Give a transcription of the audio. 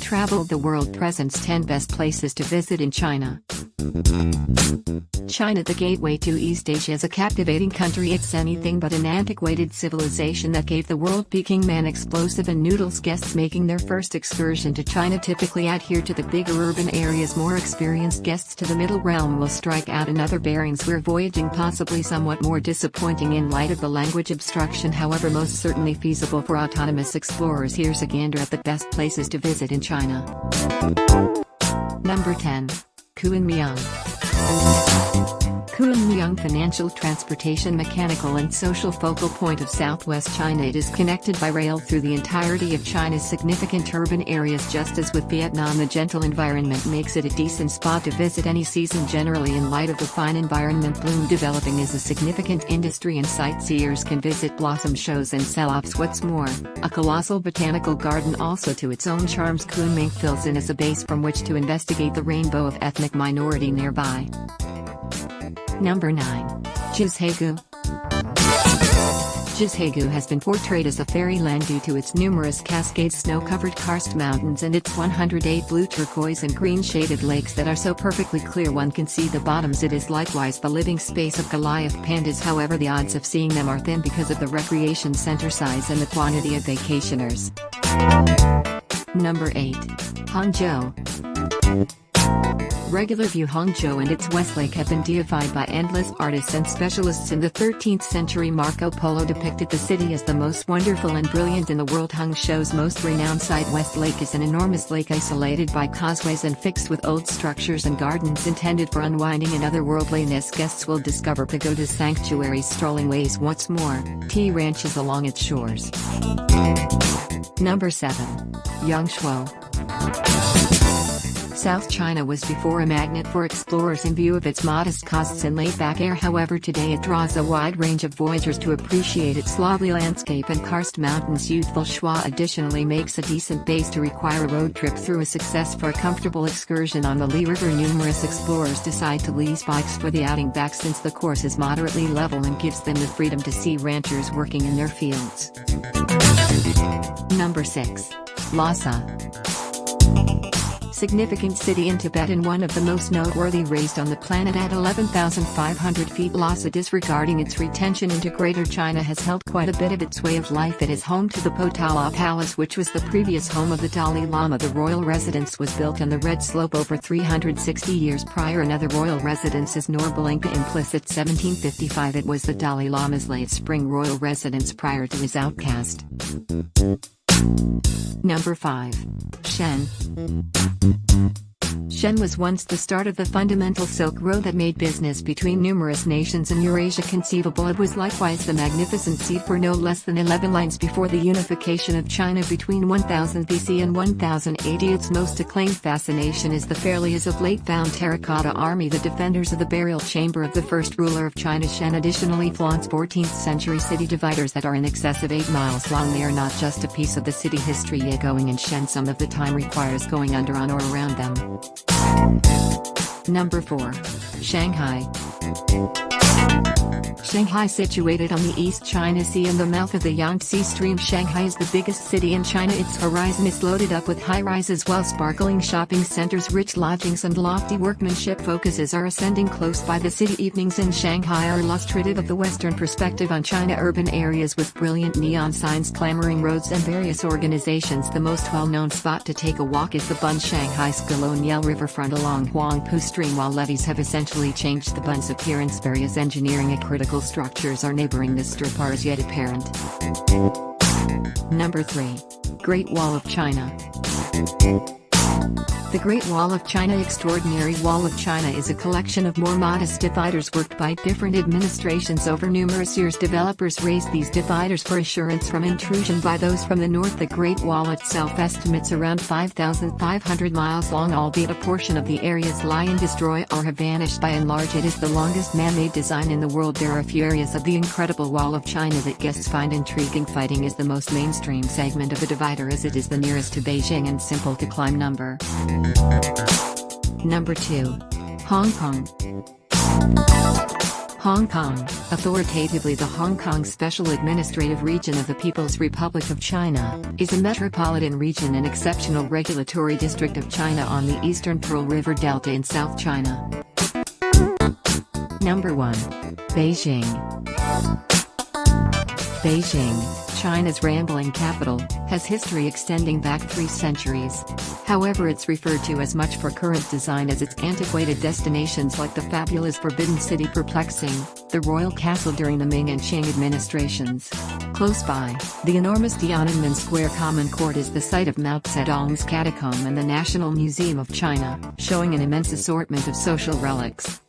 Travel the World presents 10 best places to visit in China. China, the gateway to East Asia, is a captivating country. It's anything but an antiquated civilization that gave the world Peking man explosive and noodles. Guests making their first excursion to China typically adhere to the bigger urban areas. More experienced guests to the middle realm will strike out in other bearings where voyaging possibly somewhat more disappointing in light of the language obstruction, however most certainly feasible for autonomous explorers. Here's a gander at the best places to visit in China. Number 10. Kunming. Kunming, financial, transportation, mechanical and social focal point of southwest China. It is connected by rail through the entirety of China's significant urban areas. Just as with Vietnam, the gentle environment makes it a decent spot to visit any season. Generally, in light of the fine environment, bloom developing is a significant industry and sightseers can visit blossom shows and sell-offs. What's more, a colossal botanical garden also to its own charms. Kunming fills in as a base from which to investigate the rainbow of ethnic minority nearby. Number 9. Zhizhegu. Zhizhegu has been portrayed as a fairyland due to its numerous cascades, snow-covered karst mountains and its 108 blue, turquoise and green shaded lakes that are so perfectly clear one can see the bottoms. It is likewise the living space of Goliath pandas, however the odds of seeing them are thin because of the recreation center size and the quantity of vacationers. Number 8. Hangzhou. Regular view. Hangzhou and its Westlake have been deified by endless artists and specialists. In the 13th century, Marco Polo depicted the city as the most wonderful and brilliant in the world. Hangzhou's most renowned site, Westlake, is an enormous lake isolated by causeways and fixed with old structures and gardens intended for unwinding and otherworldliness. Guests will discover pagodas, sanctuaries, strolling ways. What's more, tea ranches along its shores. Number 7. Yangshuo. South China was before a magnet for explorers in view of its modest costs and laid-back air. However, today it draws a wide range of voyagers to appreciate its lovely landscape and karst mountains. Youthful Shuo additionally makes a decent base to require a road trip through. A success for a comfortable excursion on the Li River. Numerous explorers decide to lease bikes for the outing back since the course is moderately level and gives them the freedom to see ranchers working in their fields. Number 6. Lhasa. Significant city in Tibet and one of the most noteworthy raised on the planet at 11,500 feet. Lhasa, disregarding its retention into Greater China, has held quite a bit of its way of life. It is home to the Potala Palace, which was the previous home of the Dalai Lama. The royal residence was built on the Red Slope over 360 years prior. Another royal residence is Norbalinka Implicit, 1755. It was the Dalai Lama's late spring royal residence prior to his outcast. Number 5. Shen. Shen was once the start of the fundamental Silk Road that made business between numerous nations in Eurasia conceivable. It was likewise the magnificent seat for no less than 11 lines before the unification of China between 1000 BC and 1000 AD. Its most acclaimed fascination is the fairly as of late found terracotta army, the defenders of the burial chamber of the first ruler of China. Shen additionally flaunts 14th century city dividers that are in excess of 8 miles long. They are not just a piece of the city history, yet going in Shen some of the time requires going under, on or around them. Number 4. Shanghai. Shanghai, situated on the East China Sea and the mouth of the Yangtze Stream. Shanghai is the biggest city in China. Its horizon is loaded up with high-rises while sparkling shopping centers, rich lodgings and lofty workmanship. Focuses are ascending close by the city. Evenings in Shanghai are illustrative of the Western perspective on China. Urban areas with brilliant neon signs, clamoring roads and various organizations. The most well-known spot to take a walk is the Bund Shanghai's Colonial riverfront along Huangpu Stream. While levees have essentially changed the Bund's appearance, various engineering and critical structures are neighboring this strip are as yet apparent. Number 3. Great Wall of China. The Great Wall of China. Extraordinary Wall of China is a collection of more modest dividers worked by different administrations over numerous years. Developers raised these dividers for assurance from intrusion by those from the north. The Great Wall itself estimates around 5,500 miles long, albeit a portion of the areas lie in destroy or have vanished. By and large, it is the longest man-made design in the world. There are a few areas of the incredible Wall of China that guests find intriguing. Fighting is the most mainstream segment of the divider, as it is the nearest to Beijing and simple to climb. Number 2. Hong Kong. Hong Kong, authoritatively the Hong Kong Special Administrative Region of the People's Republic of China, is a metropolitan region and exceptional regulatory district of China on the eastern Pearl River Delta in South China. Number 1. Beijing. Beijing, China's rambling capital, has history extending back 3 centuries. However, it's referred to as much for current design as its antiquated destinations like the fabulous Forbidden City perplexing, the royal castle during the Ming and Qing administrations. Close by, the enormous Tiananmen Square Common Court is the site of Mao Zedong's catacomb and the National Museum of China, showing an immense assortment of social relics.